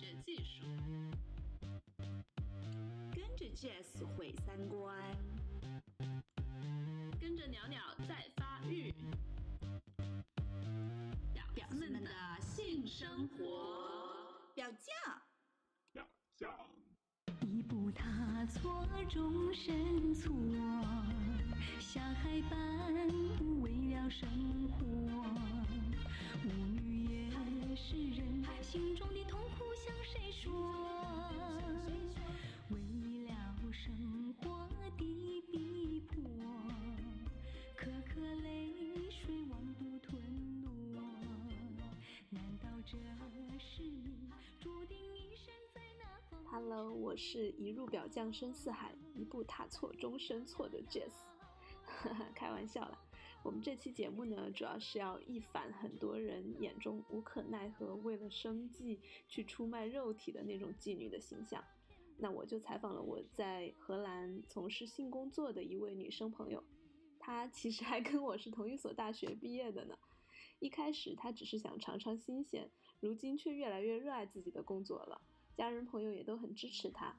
学技术，跟着 Jess 毁三观，跟着鸟鸟在发育，婊子们的性生活，表酱。一步踏错，终身错，像海般为了生活，无语也是人心中的痛苦向谁说？为了生活的逼迫，颗颗泪水往肚吞落，难道这是你注定一生在那风Hello， 我是一入表酱深似海，一步踏错终身错的 Jess。开玩笑啦，我们这期节目呢，主要是要一反很多人眼中无可奈何为了生计去出卖肉体的那种妓女的形象。那我就采访了我在荷兰从事性工作的一位女生朋友，她其实还跟我是同一所大学毕业的呢。一开始她只是想尝尝新鲜，如今却越来越热爱自己的工作了。家人朋友也都很支持他。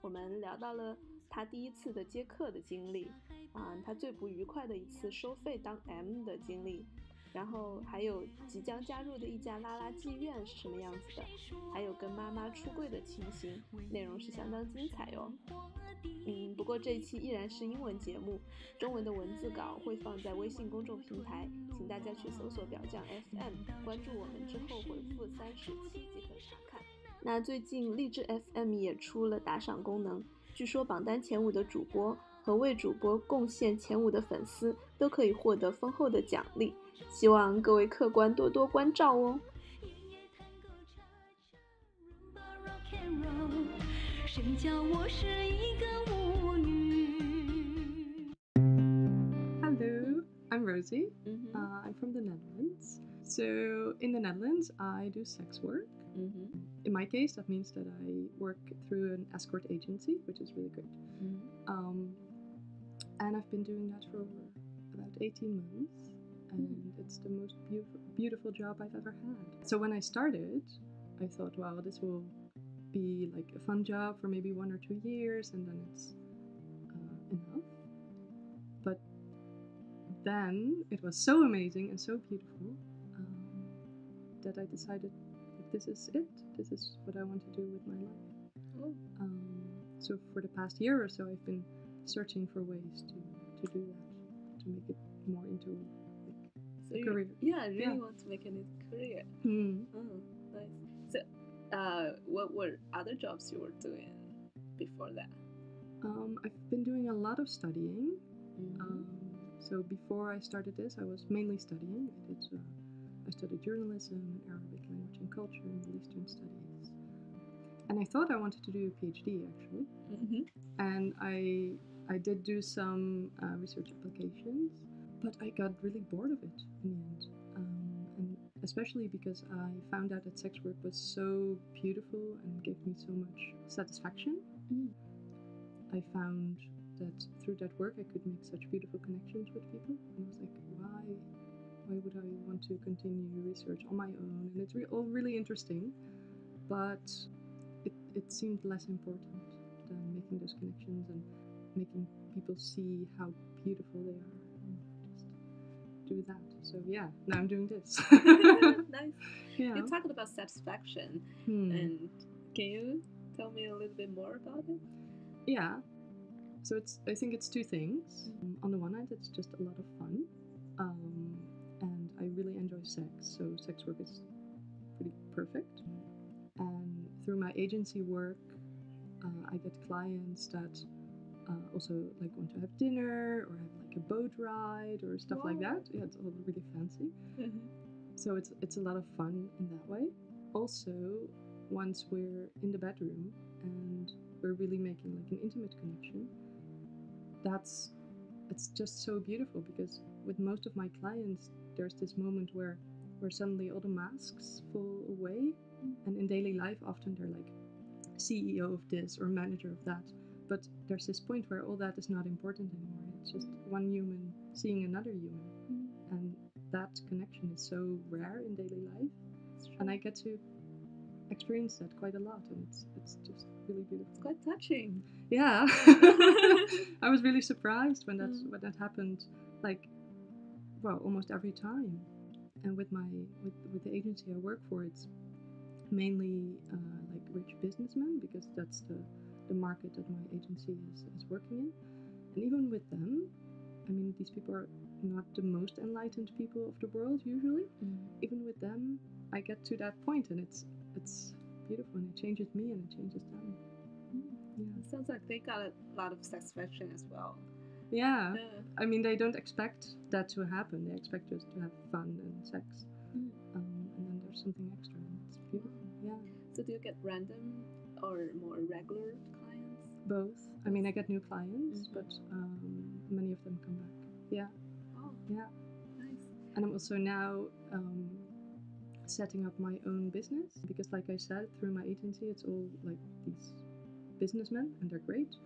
我们聊到了他第一次的接客的经历，他最不愉快的一次收费当M的经历，然后还有即将加入的一家拉拉妓院是什么样子的，还有跟妈妈出柜的情形，内容是相当精彩哟。不过这一期依然是英文节目，中文的文字稿会放在微信公众平台，请大家去搜索表酱 FM， 关注我们之后回复30期即可查看。那最近荔枝 FM 也出了打赏功能，据说榜单前5的主播和为主播贡献前5的粉丝都可以获得丰厚的奖励，希望各位客官多多关照哦。谁叫我是一个舞女。 Hello, I'm Rosie. I'm from the Netherlands. So in the Netherlands, I do sex work. In my case, that means that I work through an escort agency, which is really great. And I've been doing that for about 18 months. And it's the most beautiful job I've ever had. So when I started, I thought, wow, this will be like a fun job for maybe 1 or 2 years, and then it's enough. But then it was so amazing and so beautiful that I decided this is it. This is what I want to do with my life. So for the past year or so, I've been searching for ways to do that, to make it more into a career. I really want to make it a career. Nice. So what were other jobs you were doing before that? I've been doing a lot of studying. So before I started this, I was mainly studying. I studied journalism, Arabic language and culture, and Middle Eastern studies. And I thought I wanted to do a PhD actually. And I did do some research applications, but I got really bored of it in the end. And especially because I found out that sex work was so beautiful and gave me so much satisfaction. I found that through that work I could make such beautiful connections with people, and I was like, why would I want to continue research on my own? And it's all really interesting, but it seemed less important than making those connections and making people see how beautiful they are, and just do that. So yeah, now I'm doing this. Nice. Yeah. You talked about satisfaction, and can you tell me a little bit more about it? Yeah. So I think it's 2 things. On the one hand, it's just a lot of fun, and I really enjoy sex, so sex work is pretty perfect. And through my agency work, I get clients that also like want to have dinner or have like a boat ride or stuff like that. Yeah, it's all really fancy. So it's a lot of fun in that way. Also, once we're in the bedroom and we're really making like an intimate connection, it's just so beautiful, because with most of my clients there's this moment where suddenly all the masks fall away, and in daily life often they're like CEO of this or manager of that, but there's this point where all that is not important anymore. It's just one human seeing another human, and that connection is so rare in daily life, and I get to experienced that quite a lot, and it's just really beautiful. It's quite touching. Yeah. I was really surprised when that happened, like, well, almost every time. And with the agency I work for, it's mainly like rich businessmen, because that's the market that my agency is working in. And even with them, I mean, these people are not the most enlightened people of the world usually. Even with them, I get to that point, and it's beautiful, and it changes me and it changes them. Yeah. It sounds like they got a lot of satisfaction as well. Yeah. I mean, they don't expect that to happen. They expect us to have fun and sex. And then there's something extra, and it's beautiful. Yeah. So do you get random or more regular clients? Both. I mean, I get new clients, but many of them come back. Yeah. Oh. Yeah. Nice. And I'm also now setting up my own business, because, like I said, through my agency, it's all like these businessmen, and they're great.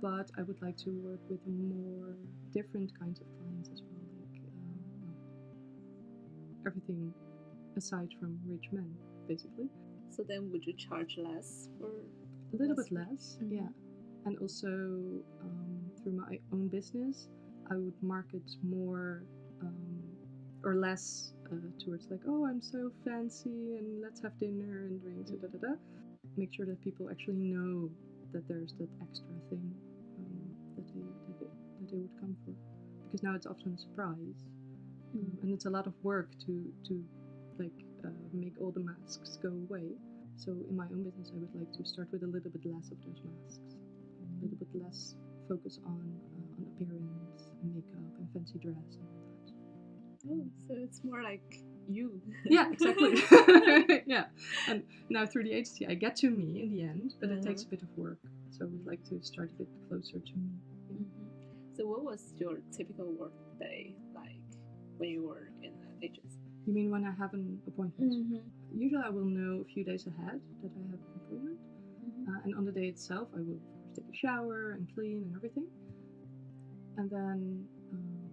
But I would like to work with more different kinds of clients as well, like everything aside from rich men, basically. So then, would you charge less for? A little bit less, yeah. And also through my own business, I would market more or less towards like, oh, I'm so fancy and let's have dinner and drinks and da. Make sure that people actually know that there's that extra thing that they would come for, because now it's often a surprise, and it's a lot of work to like make all the masks go away. So in my own business, I would like to start with a little bit less of those masks, a little bit less focus on appearance and makeup and fancy dress and all that. Oh, so it's more like you. Yeah, exactly. Yeah, and now through the agency, I get to me in the end, but it takes a bit of work. So I would like to start a bit closer to me. Yeah. So what was your typical work day like when you were in the agency? You mean when I have an appointment? Usually I will know a few days ahead that I have an appointment. And on the day itself, I will, of course, take a shower and clean and everything. And then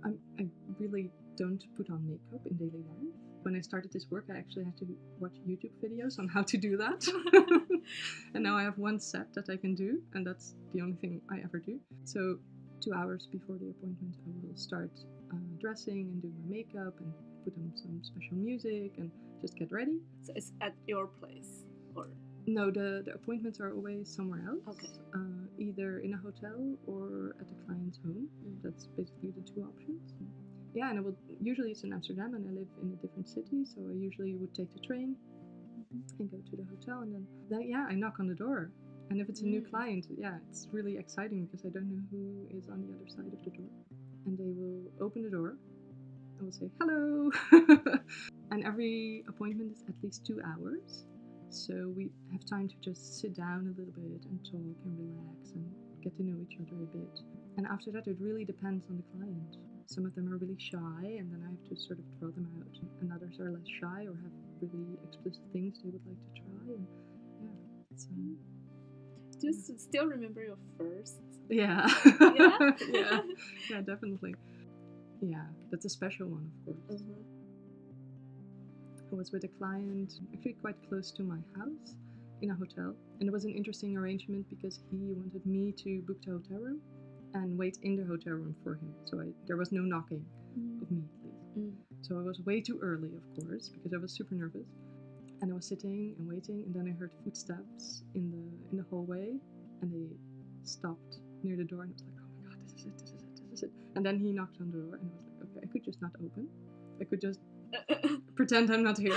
I really don't put on makeup in daily life. When I started this work, I actually had to watch YouTube videos on how to do that. And now I have one set that I can do, and that's the only thing I ever do. So 2 hours before the appointment, I will start dressing and doing my makeup and put on some special music and just get ready. So it's at your place, or? No, the appointments are always somewhere else. Okay. Either in a hotel or at the client's home. That's basically the two options. Yeah, and usually it's in Amsterdam, and I live in a different city, so I usually would take the train and go to the hotel, and then I knock on the door. And if it's a new client, it's really exciting, because I don't know who is on the other side of the door. And they will open the door. I will say, hello. And every appointment is at least 2 hours. So we have time to just sit down a little bit and talk and relax and get to know each other a bit. And after that, it really depends on the client. Some of them are really shy, and then I have to sort of draw them out. And others are less shy or have really explicit things they would like to try. And so. Do you still remember your first? Yeah. Yeah? Yeah, definitely. Yeah, that's a special one, of course. I was with a client actually quite close to my house in a hotel. And it was an interesting arrangement, because he wanted me to book the hotel room and wait in the hotel room for him. So there was no knocking of me, please. So I was way too early, of course, because I was super nervous. And I was sitting and waiting, and then I heard footsteps in the hallway, and they stopped near the door, and I was like, oh my god, this is it. And then he knocked on the door, and I was like, okay, I could just not open. I could just pretend I'm not here.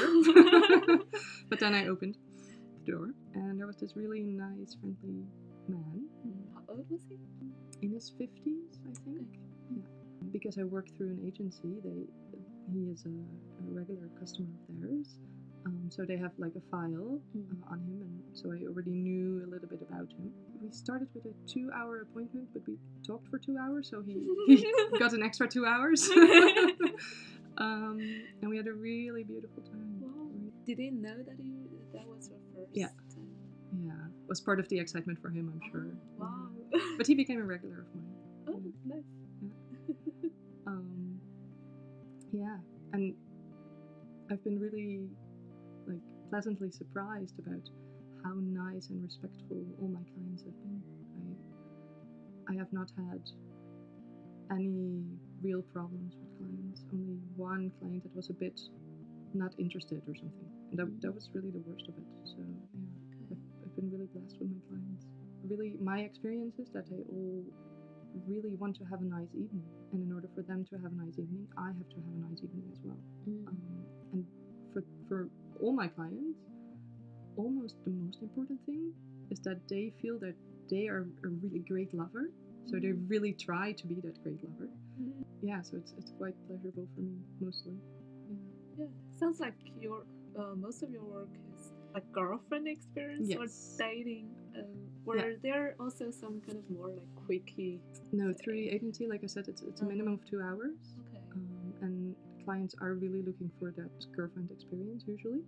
But then I opened the door, and there was this really nice, friendly man. How old was he? In his 50s, I think. Yeah. Because I work through an agency, he is a regular customer of theirs. So they have like a file on him, and so I already knew a little bit about him. We started with a 2-hour appointment, but we talked for 2 hours, so he got an extra 2 hours. And we had a really beautiful time. Wow. Did he know that was your first time? Yeah. It was part of the excitement for him, I'm sure. Wow. But he became a regular of mine. Oh, nice. Yeah. And I've been really pleasantly surprised about how nice and respectful all my clients have been. I have not had any real problems with clients. Only one client that was a bit not interested or something. And that was really the worst of it. So yeah, I've been really blessed with my clients. Really, my experience is that they all really want to have a nice evening. And in order for them to have a nice evening, I have to have a nice evening as well. And for all my clients, almost the most important thing is that they feel that they are a really great lover. So they really try to be that great lover. Yeah, so it's quite pleasurable for me, mostly. Yeah. Sounds like your most of your work is like girlfriend experience or dating. Were there also some kind of more like quickie? No, through the agency, like I said, it's a minimum of 2 hours. Okay. And clients are really looking for that girlfriend experience usually.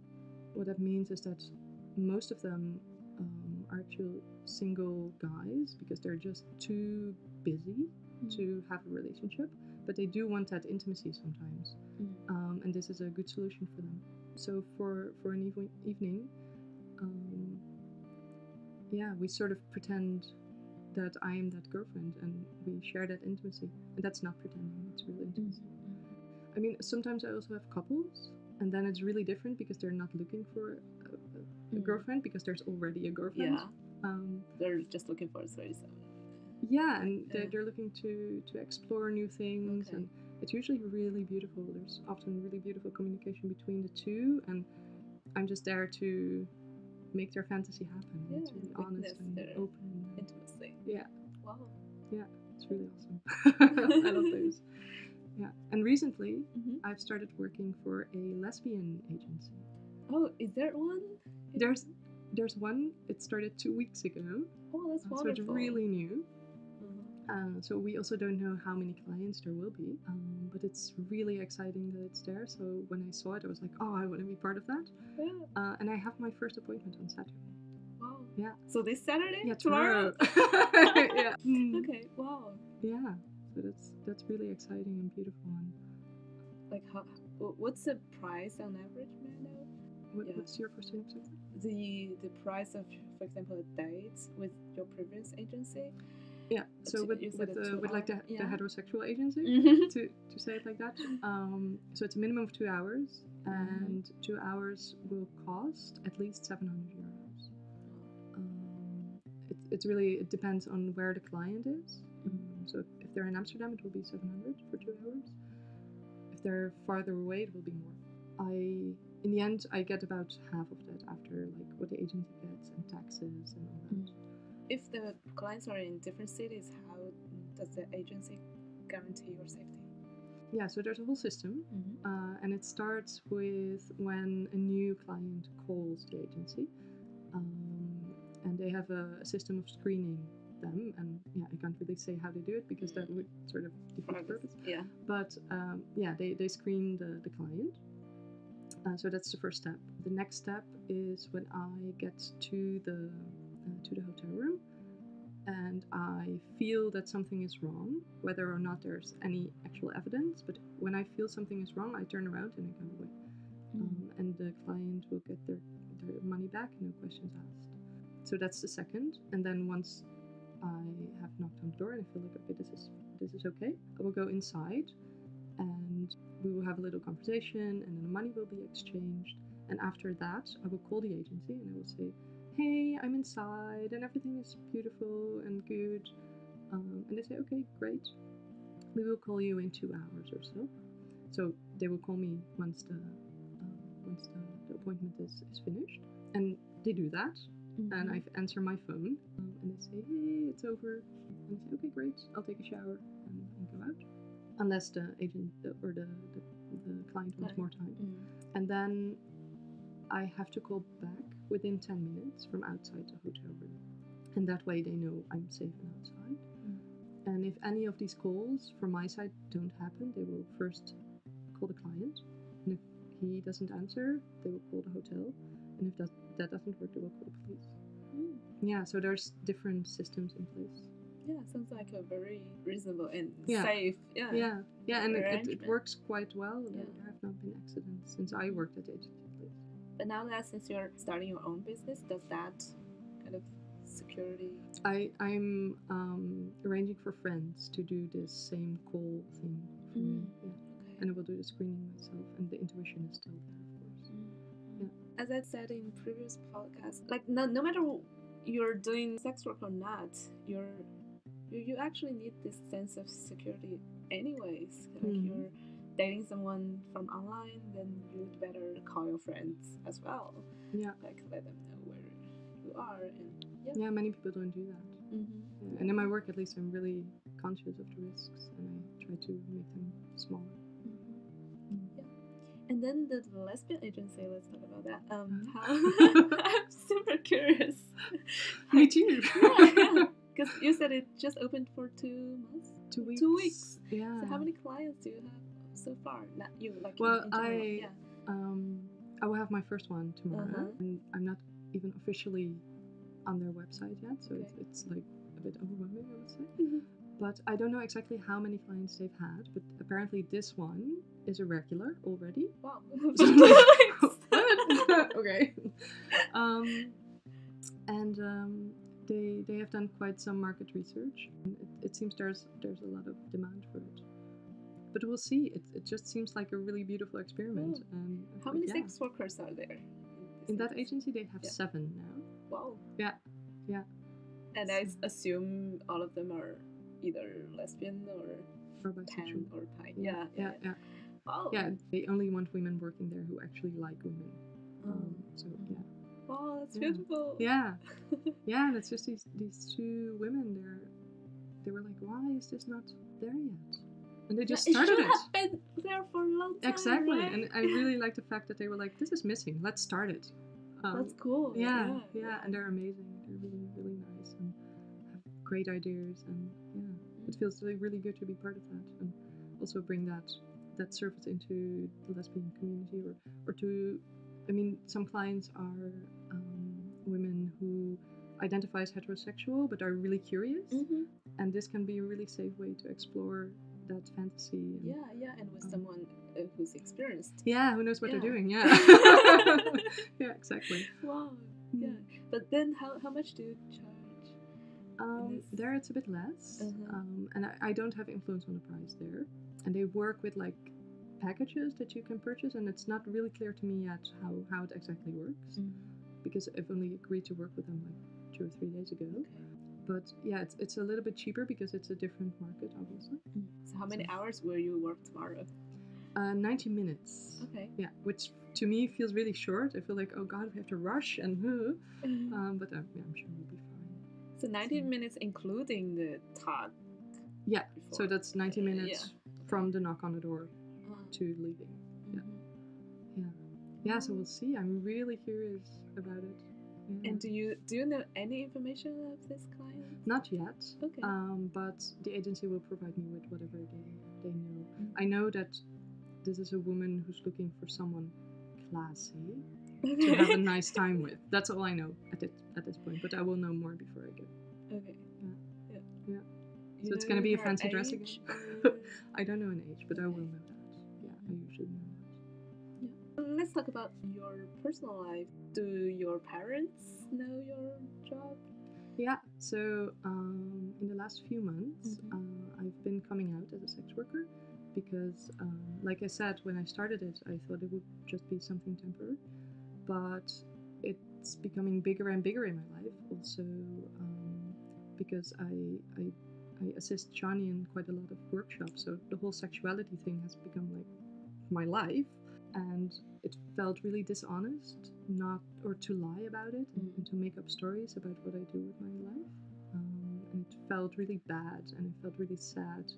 What that means is that most of them are actual single guys because they're just too busy to have a relationship, but they do want that intimacy sometimes. And this is a good solution for them. So for an evening, we sort of pretend that I am that girlfriend and we share that intimacy. And that's not pretending, it's real intimacy. I mean, sometimes I also have couples, and then it's really different because they're not looking for a girlfriend because there's already a girlfriend. Yeah. They're just looking for a threesome. Yeah, and they're looking to explore new things, and it's usually really beautiful. There's often really beautiful communication between the two, and I'm just there to make their fantasy happen. Yeah, it's really honest and open. Intimacy. Yeah. Wow. Yeah, it's really awesome. I love those. Yeah, and recently I've started working for a lesbian agency. Oh, is there one? There's one. It started 2 weeks ago. Oh, that's wonderful. So it's really new. So we also don't know how many clients there will be, but it's really exciting that it's there. So when I saw it, I was like, oh, I want to be part of that. Yeah. And I have my first appointment on Saturday. Wow. Yeah. So this Saturday? Yeah, tomorrow. Yeah. Okay. Wow. Yeah. So that's really exciting and beautiful. And like, what's the price on average, may I know? What's your question? The price of, for example, a date with your previous agency. Yeah, so with like the heterosexual agency, to say it like that. So it's a minimum of 2 hours, and 2 hours will cost at least 700 euros. It depends on where the client is. So if they're in Amsterdam, it will be 700 for 2 hours. If they're farther away, it will be more. In the end, I get about half of that after like what the agency gets and taxes and all that. If the clients are in different cities, how does the agency guarantee your safety? Yeah, so there's a whole system, and it starts with when a new client calls the agency, and they have a system of screening them, and I can't really say how they do it because that would sort of defeat the purpose. Yeah. But they screen the client. So that's the first step. The next step is when I get to the hotel room and I feel that something is wrong, whether or not there's any actual evidence, but when I feel something is wrong, I turn around and I go away. And the client will get their money back, no questions asked. So that's the second. And then once I have knocked on the door and I feel like, okay, this is okay, I will go inside and we will have a little conversation, and then the money will be exchanged. And after that, I will call the agency and I will say, hey, I'm inside and everything is beautiful and good. And they say, okay, great. We will call you in 2 hours or so. So they will call me once the appointment is finished. And they do that. And I answer my phone and they say, hey, it's over. And I say, okay, great. I'll take a shower and go out. Unless the agent or the client wants more time. And then I have to call back within 10 minutes from outside the hotel room. And that way they know I'm safe and outside. And if any of these calls from my side don't happen, they will first call the client. And if he doesn't answer, they will call the hotel. And if that doesn't work, they will call the police. Yeah, so there's different systems in place. Yeah, sounds like a very reasonable and safe. And it works quite well. There have not been accidents since I worked at the agency place. But now that since you're starting your own business, does that kind of security? I'm arranging for friends to do this same call thing for me. Yeah. Okay. And I will do the screening myself, and the intuition is still there, of course. Yeah. As I said in previous podcasts, like no matter you're doing sex work or not, you actually need this sense of security anyways. Like you're dating someone from online, then you'd better call your friends as well. Yeah. Like let them know where you are, and yeah, many people don't do that. Yeah. And in my work, at least, I'm really conscious of the risks, and I try to make them smaller. Yeah. And then the lesbian agency, let's talk about that. How I'm super curious. Me too. Yeah. Because you said it just opened for 2 months? 2 weeks. 2 weeks. Yeah. So how many clients do you have so far? Not you, like well, in general. I will have my first one tomorrow, and I'm not even officially on their website yet, so it's like a bit overwhelming, I would say. But I don't know exactly how many clients they've had, but apparently this one is a regular already. Wow. Okay. They have done quite some market research. It seems there's a lot of demand for it. But we'll see. It just seems like a really beautiful experiment. How many sex workers are there? In that agency, they have 7 now. Wow. Yeah. And I assume all of them are either lesbian or bisexual or bi. Yeah. Wow. Yeah, they only want women working there who actually like women. So yeah. Wow, that's beautiful. Yeah. Yeah, and it's just these 2 women. They were like, why is this not there yet? And they just started it. It should have been there for a long time. Exactly, right? and I really like the fact that they were like, this is missing. Let's start it. That's cool. Yeah, and they're amazing. They're really, really nice and have great ideas, and it feels really, really good to be part of that and also bring that service into the lesbian community, or to, I mean, some clients are women who identify as heterosexual but are really curious, and this can be a really safe way to explore that fantasy. And with someone who's experienced. Yeah, who knows what they're doing? Yeah. Yeah, exactly. Wow. Yeah. But then, how much do you charge? There it's a bit less, and I don't have influence on the price there. And they work with like packages that you can purchase, and it's not really clear to me yet how it exactly works, because I've only agreed to work with them like 2 or 3 days ago. Okay. But yeah, it's a little bit cheaper because it's a different market, obviously. So how many hours will you work tomorrow? 90 minutes. Okay. Yeah, which to me feels really short. I feel like, oh God, we have to rush and but I'm sure we'll be fine. So 90 minutes including the talk. Yeah, so that's 90 minutes from the knock on the door to leaving. Yeah, so we'll see. I'm really curious about it. Yeah. And do you know any information of this client? Not yet. Okay. But the agency will provide me with whatever they know. I know that this is a woman who's looking for someone classy to have a nice time with. That's all I know at this point. But I will know more before I go. Okay. Yeah. So it's gonna be a fancy dress again. I don't know an age, but I will know that. Yeah, I usually know that. Let's talk about your personal life. Do your parents know your job? Yeah, so in the last few months, I've been coming out as a sex worker because, like I said, when I started it, I thought it would just be something temporary. But it's becoming bigger and bigger in my life, also because I assist Shani in quite a lot of workshops, so the whole sexuality thing has become like my life. And it felt really dishonest or to lie about it and to make up stories about what I do with my life. And it felt really bad, and it felt really sad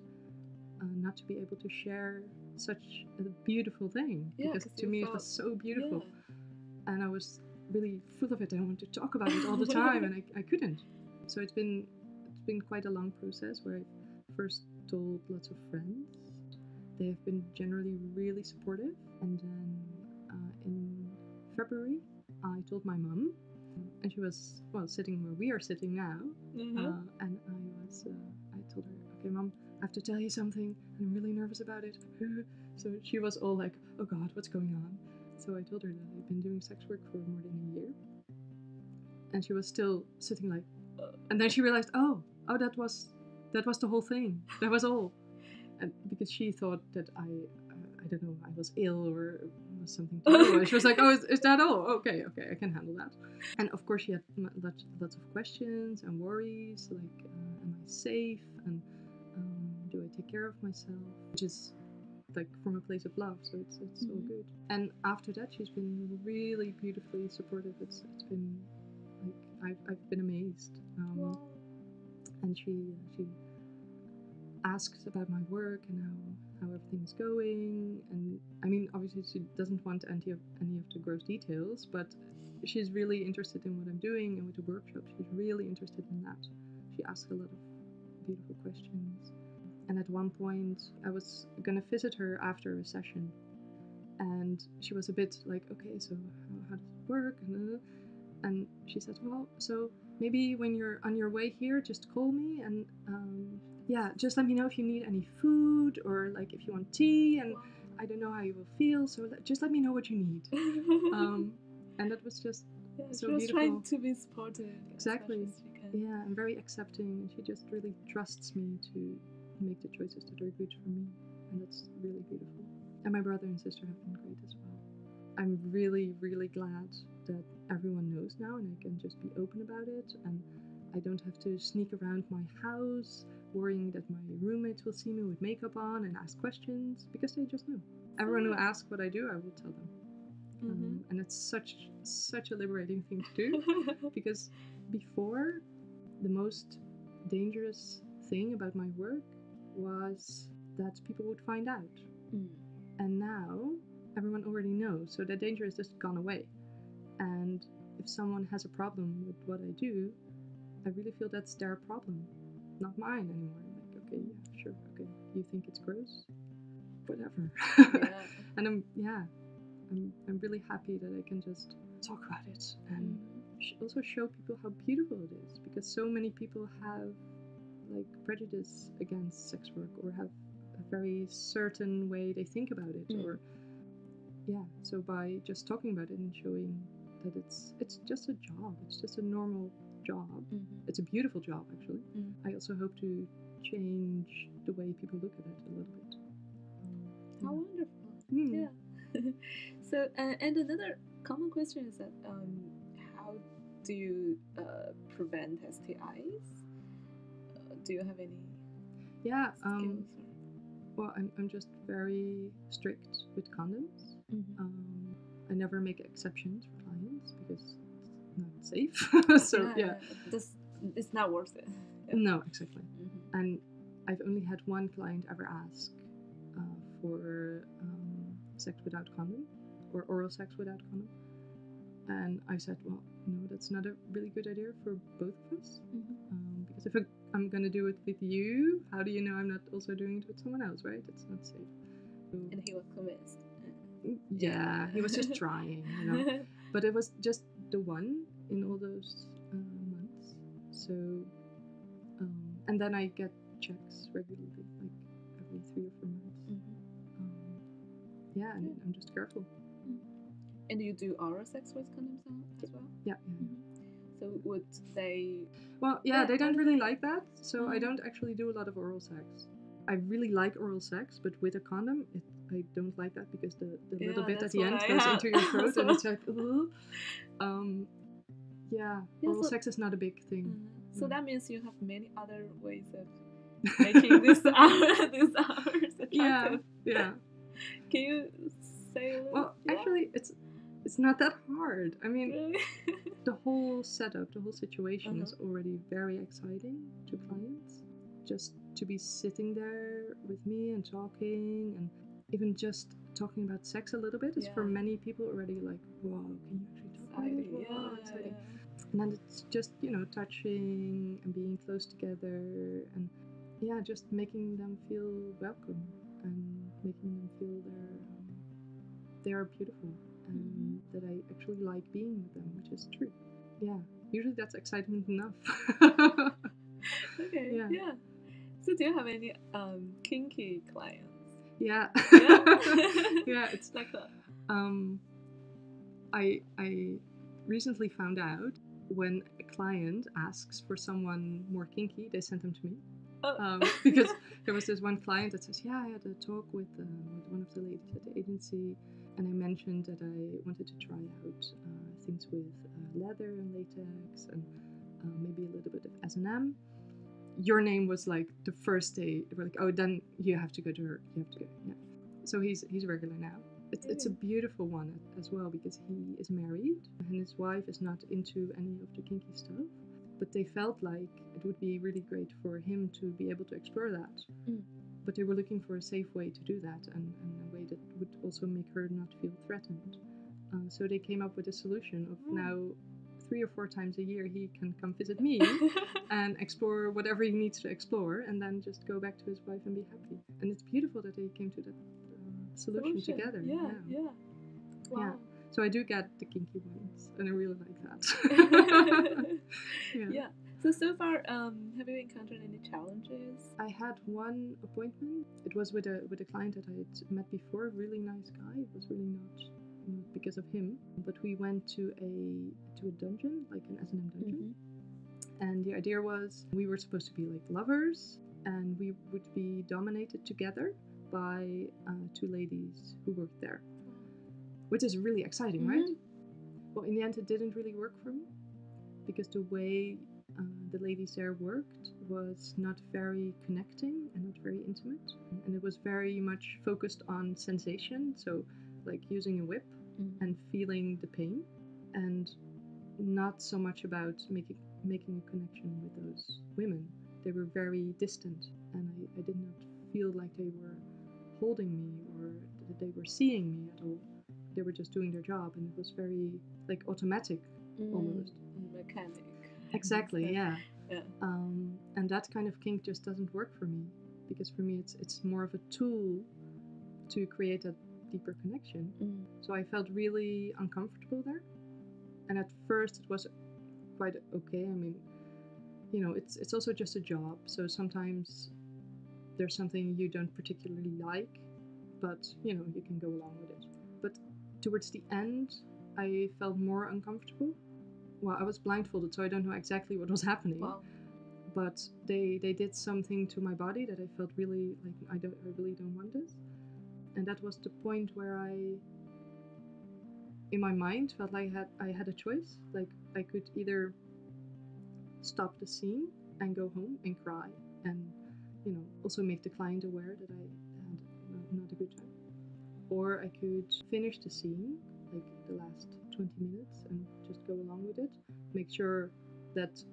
not to be able to share such a beautiful thing, because to me it was so beautiful. And I was really full of it. I wanted to talk about it all the time, and I couldn't. So it's been quite a long process where I first told lots of friends. They have been generally really supportive. And then in February, I told my mum, and she was, sitting where we are sitting now. And I told her, okay, Mum, I have to tell you something, and I'm really nervous about it. So she was all like, oh God, what's going on? so I told her that I'd been doing sex work for more than a year. And she was still sitting like, and then she realized, oh, that was the whole thing. That was all. And because she thought that I don't know, I was ill or was something terrible. She was like, oh, is that all? Okay, I can handle that. And of course she had lots of questions and worries, like, am I safe? And do I take care of myself? Which is like from a place of love, so it's all good. And after that, she's been really beautifully supportive. It's been like I've been amazed. And she asks about my work and how everything's going. And I mean, obviously she doesn't want any of the gross details, but she's really interested in what I'm doing, and with the workshop, she's really interested in that. She asks a lot of beautiful questions. And at one point, I was gonna visit her after a session, and she was a bit like, okay, so how does it work? And she said, well, so maybe when you're on your way here, just call me, and yeah, just let me know if you need any food, or like if you want tea, and I don't know how you will feel, so just let me know what you need. And that was just so she was beautiful. Trying to be supportive. Exactly. Yeah, and very accepting, and she just really trusts me to make the choices that are good for me, and that's really beautiful. And my brother and sister have been great as well. I'm really, really glad that everyone knows now, and I can just be open about it, and I don't have to sneak around my house worrying that my roommates will see me with makeup on and ask questions, because they just know. Everyone who asks what I do, I will tell them. And it's such a liberating thing to do, because before, the most dangerous thing about my work was that people would find out. And now everyone already knows, so that danger has just gone away. And if someone has a problem with what I do, I really feel that's their problem, not mine anymore. Like, okay, yeah, sure, okay, you think it's gross? Whatever. And I'm really happy that I can just talk about it and also show people how beautiful it is, because so many people have like prejudice against sex work, or have a very certain way they think about it, or so by just talking about it and showing that it's just a job, it's just a normal job, it's a beautiful job actually. I also hope to change the way people look at it a little bit. How wonderful. Yeah. So and another common question is that how do you prevent STIs? Do you have any skills? Well, I'm just very strict with condoms. I never make exceptions for clients because it's not safe. So it's not worth it. No, exactly. And I've only had one client ever ask for sex without condom, or oral sex without condom. And I said, well, no, that's not a really good idea for both of us. Because if I'm going to do it with you, how do you know I'm not also doing it with someone else, right? It's not safe. So, and he was convinced. Yeah, he was just trying, you know. But it was just the one in all those months. So, and then I get checks regularly, like every 3 or 4 months. Yeah, and I'm just careful. And you do oral sex with condoms as well? Yeah. So would they... Well, yeah, they don't really like that, so I don't actually do a lot of oral sex. I really like oral sex, but with a condom, I don't like that, because the little bit at the end goes into your throat, and it's like, oral sex is not a big thing. So that means you have many other ways of making these hours attractive. Yeah. Can you say a little? Well, actually, it's not that hard. I mean, really? The whole setup, the whole situation is already very exciting to clients. Just to be sitting there with me and talking, and even just talking about sex a little bit is for many people already like, wow, can you actually talk about it? Wow, exciting. And then it's just, touching and being close together, and just making them feel welcome, and making them feel they are beautiful, and that I actually like being with them, which is true. Yeah, usually that's excitement enough. Okay. Yeah. So do you have any kinky clients? Yeah. Yeah. Yeah, it's like that. I recently found out when a client asks for someone more kinky, they send them to me. Because there was this one client that says, yeah, I had a talk with one of the ladies at the agency, and I mentioned that I wanted to try out things with leather and latex and maybe a little bit of S&M. Your name was like the first day. They were like, oh, then you have to go to her. You have to go. Yeah. So he's regular now. It's a beautiful one as well because he is married and his wife is not into any of the kinky stuff. But they felt like it would be really great for him to be able to explore that. But they were looking for a safe way to do that and a way that would also make her not feel threatened. So they came up with a solution of now 3 or 4 times a year he can come visit me and explore whatever he needs to explore and then just go back to his wife and be happy. And it's beautiful that they came to that solution together. Yeah. Wow. Yeah. So I do get the kinky ones, and I really like that. Yeah. So far, have you encountered any challenges? I had one appointment. It was with a client that I had met before. A really nice guy. It was really not because of him, but we went to a dungeon, like an S&M dungeon. And the idea was we were supposed to be like lovers, and we would be dominated together by 2 ladies who worked there. Which is really exciting, right? Well, in the end, it didn't really work for me because the way the ladies there worked was not very connecting and not very intimate. And it was very much focused on sensation, so like using a whip and feeling the pain, and not so much about making a connection with those women. They were very distant, and I did not feel like they were holding me or that they were seeing me at all. They were just doing their job, and it was very like automatic almost. Mechanic. Exactly, yeah. Yeah. And that kind of kink just doesn't work for me because for me it's more of a tool to create a deeper connection. So I felt really uncomfortable there, and at first it was quite okay. I mean, you know, it's also just a job, so sometimes there's something you don't particularly like, but you know, you can go along with it. But towards the end, I felt more uncomfortable. Well, I was blindfolded, so I don't know exactly what was happening. Wow. But they did something to my body that I felt really like I really don't want this. And that was the point where I, in my mind, felt like I had a choice. Like I could either stop the scene and go home and cry, and you know, also make the client aware that I had not a good time. Or I could finish the scene, like the last 20 minutes, and just go along with it. Make sure that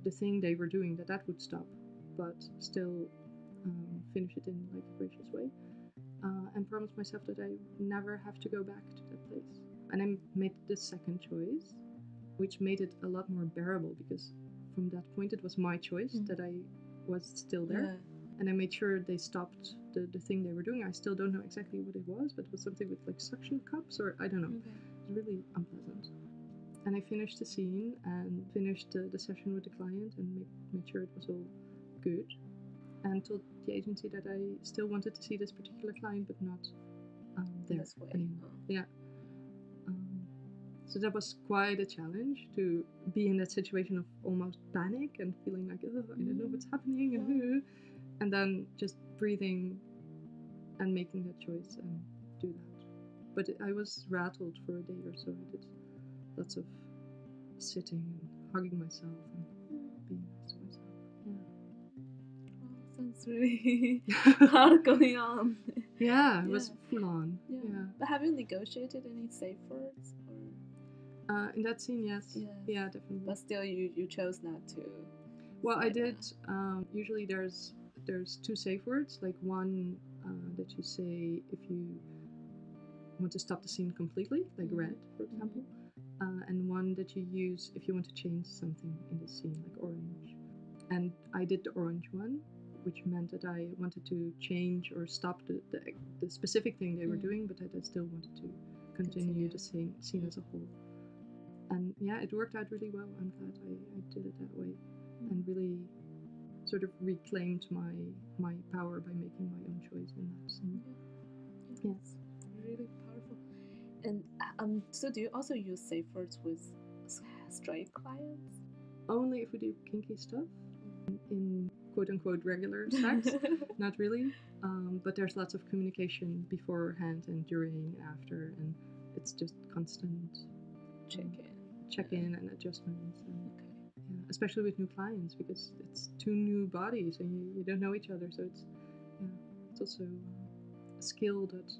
the thing they were doing, that would stop, but still finish it in like a gracious way. And promise myself that I never have to go back to that place. And I made the second choice, which made it a lot more bearable because from that point it was my choice that I was still there. Yeah. And I made sure they stopped the thing they were doing. I still don't know exactly what it was, but it was something with like suction cups or I don't know. Okay. It was really unpleasant. And I finished the scene and finished the session with the client and made sure it was all good. And told the agency that I still wanted to see this particular client, but not there anymore. Yeah. So that was quite a challenge to be in that situation of almost panic and feeling like, oh, I don't know what's happening, and then just breathing and making that choice and do that. But I was rattled for a day or so. I did lots of sitting and hugging myself and being nice to myself. Sounds really hard going on. Yeah, it was full on. Yeah. But have you negotiated any safe words? In that scene, yes. Yeah, definitely. But still, you chose not to. Well, I did. Usually, there's 2 safe words. Like one that you say if you want to stop the scene completely, like red, for example, and one that you use if you want to change something in the scene, like orange. And I did the orange one, which meant that I wanted to change or stop the specific thing they were doing, but that I still wanted to continue the scene as a whole. And yeah, it worked out really well. I'm glad I did it that way and really sort of reclaimed my power by making my own choice in that scene. Yes, really powerful. And so do you also use safe words with straight clients? Only if we do kinky stuff in quote-unquote regular sex. Not really, but there's lots of communication beforehand and during and after, and it's just constant check-in and adjustments, and, yeah, especially with new clients, because it's two new bodies and you don't know each other, so it's also a skill that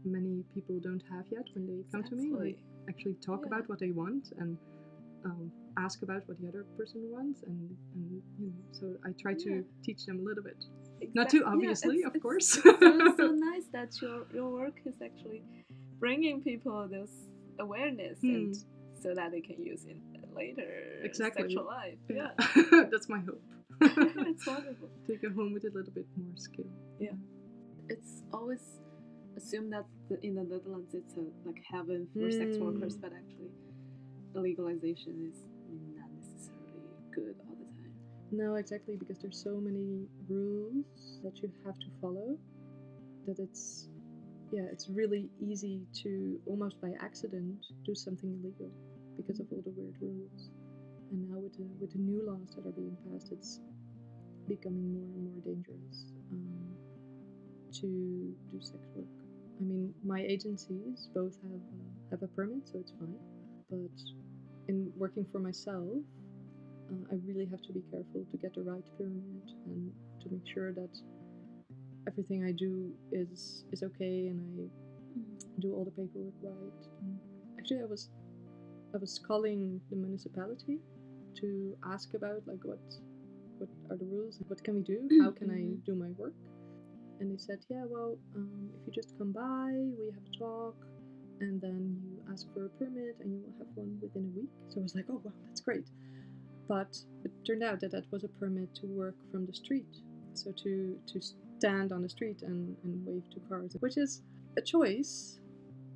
many people don't have yet when they come to me. They actually talk about what they want and ask about what the other person wants, and so I try to teach them a little bit. Exactly. Not too obviously, of course. so nice that your work is actually bringing people this awareness, and so that they can use in later sexual life. Yeah. That's my hope. It's wonderful. Take it home with a little bit more skill. Yeah. It's always assumed that in the Netherlands it's like heaven for sex workers, but actually the legalization is not necessarily good all the time. No, exactly, because there's so many rules that you have to follow that it's really easy to almost by accident do something illegal because of all the weird rules. And now with the new laws that are being passed, it's becoming more and more dangerous to do sex work. I mean, my agencies both have a permit, so it's fine. But in working for myself, I really have to be careful to get the right permit and to make sure that everything I do is okay and I do all the paperwork right. And actually, I was calling the municipality to ask about like what are the rules, what can we do, how can I do my work. And they said, yeah, well, if you just come by, we have a talk, and then you ask for a permit, and you will have one within a week. So I was like, oh, wow, that's great. But it turned out that was a permit to work from the street. So to stand on the street and wave to cars, which is a choice,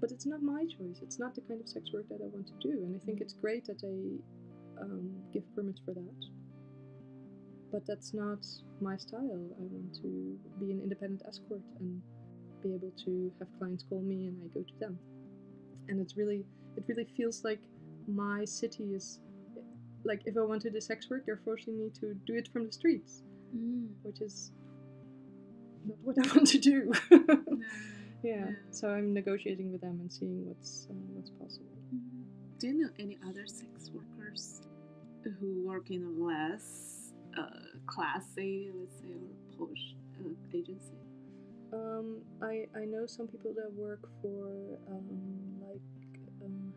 but it's not my choice. It's not the kind of sex work that I want to do. And I think it's great that they give permits for that. But that's not my style. I want to be an independent escort and be able to have clients call me and I go to them. And it really feels like my city is like, if I want to do sex work, they're forcing me to do it from the streets, which is not what I want to do. Yeah. So I'm negotiating with them and seeing what's possible. Do you know any other sex workers who work in a less classy, let's say, or posh agency? I know some people that work for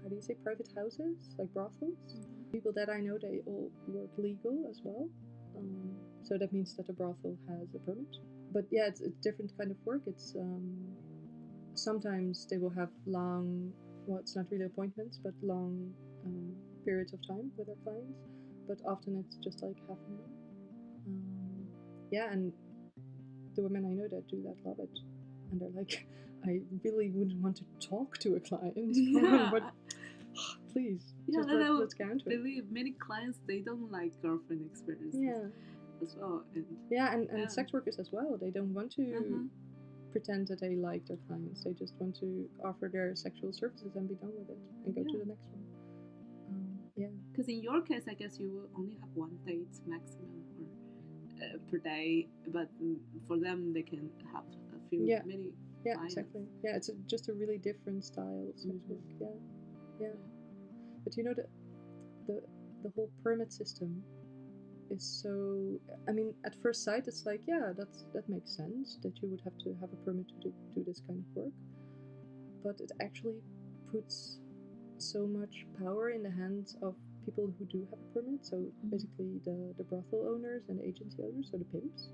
how do you say, private houses, like brothels. People that I know, they all work legal as well. So that means that a brothel has a permit. But yeah, it's a different kind of work. It's sometimes they will have long, well, it's not really appointments, but long periods of time with their clients. But often it's just like half an hour. Yeah, and the women I know that do that love it, and they're like, I really wouldn't want to talk to a client, but please, just let's get into it. Believe many clients, they don't like girlfriend experiences as well, and sex workers as well. They don't want to pretend that they like their clients. They just want to offer their sexual services and be done with it and go to the next one. Because in your case, I guess you will only have one date maximum per day, but for them they can have a few many clients. Exactly. Yeah, it's just a really different style of sex work. But you know, the whole permit system is so, I mean, at first sight it's like, that makes sense that you would have to have a permit to do this kind of work, but it actually puts so much power in the hands of people who do have a permit, so basically the brothel owners and the agency owners, so the pimps,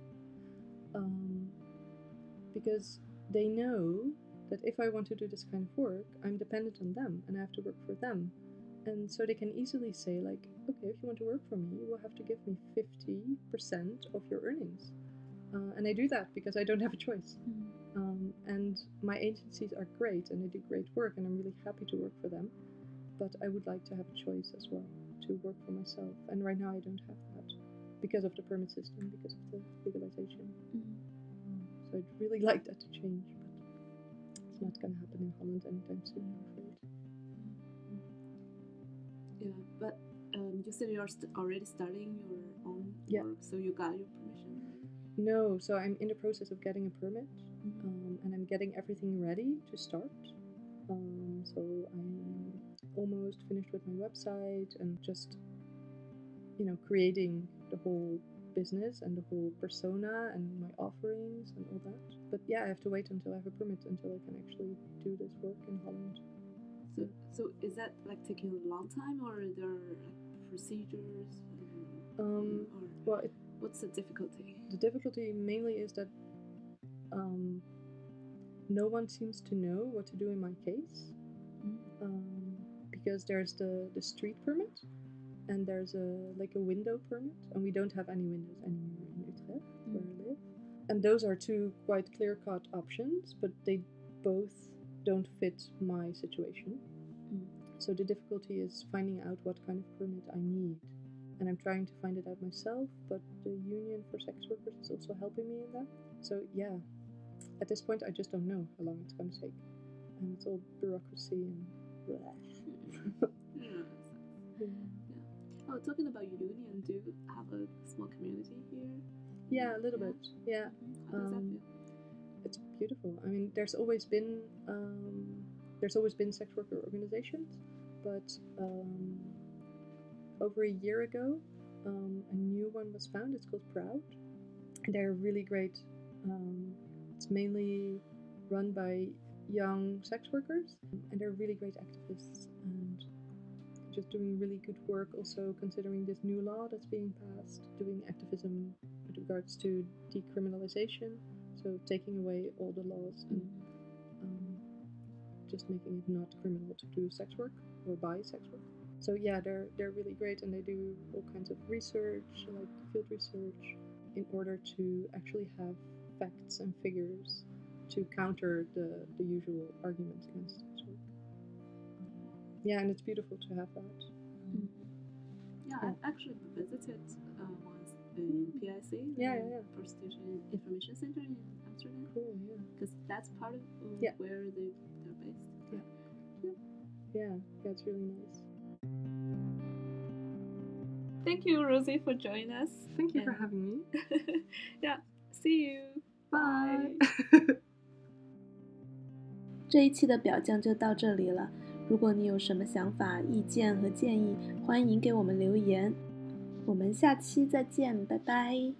because they know that if I want to do this kind of work, I'm dependent on them and I have to work for them. And so they can easily say like, okay, if you want to work for me, you will have to give me 50% of your earnings. And I do that because I don't have a choice. And my agencies are great and they do great work and I'm really happy to work for them. But I would like to have a choice as well to work for myself. And right now I don't have that because of the permit system, because of the legalization. So I'd really like that to change, but it's not going to happen in Holland anytime soon, I'm afraid. Yeah, but you said you're already studying your own Yeah. work, so you got your permission? No, so I'm in the process of getting a permit, and I'm getting everything ready to start. So I'm almost finished with my website and just, creating the whole business and the whole persona and my offerings and all that. But yeah, I have to wait until I have a permit until I can actually do this work in Holland. So is that like taking a long time, or are there like procedures? Well, what's the difficulty? the difficulty mainly is that no one seems to know what to do in my case, because there's the street permit and there's a window permit, and we don't have any windows anymore in Utrecht where I live. And those are two quite clear-cut options, but they both don't fit my situation. So the difficulty is finding out what kind of permit I need. And I'm trying to find it out myself, but the Union for Sex Workers is also helping me in that. So yeah, at this point I just don't know how long it's going to take. And it's all bureaucracy and Oh, talking about Union, do you have a small community here? Yeah, a little bit. Yeah. How does that feel? It's beautiful. I mean, there's always been sex worker organizations, but over a year ago, a new one was found. It's called Proud, and they're really great. It's mainly run by young sex workers, and they're really great activists and just doing really good work. Also, considering this new law that's being passed, doing activism with regards to decriminalization, so taking away all the laws and just making it not criminal to do sex work or buy sex work. So yeah, they're really great, and they do all kinds of research, like field research, in order to actually have facts and figures to counter the usual arguments against sex work. Yeah, and it's beautiful to have that. Yeah, I actually visited once in PIC, Prostitution Information Center in Amsterdam. Cool, yeah. Because that's part of where they're based. Yeah, it's really nice. Thank you, Rosie, for joining us. Thank you for having me. Yeah, see you. Bye. 这一期的表酱就到这里了。如果你有什么想法、意见和建议，欢迎给我们留言。我们下期再见，拜拜。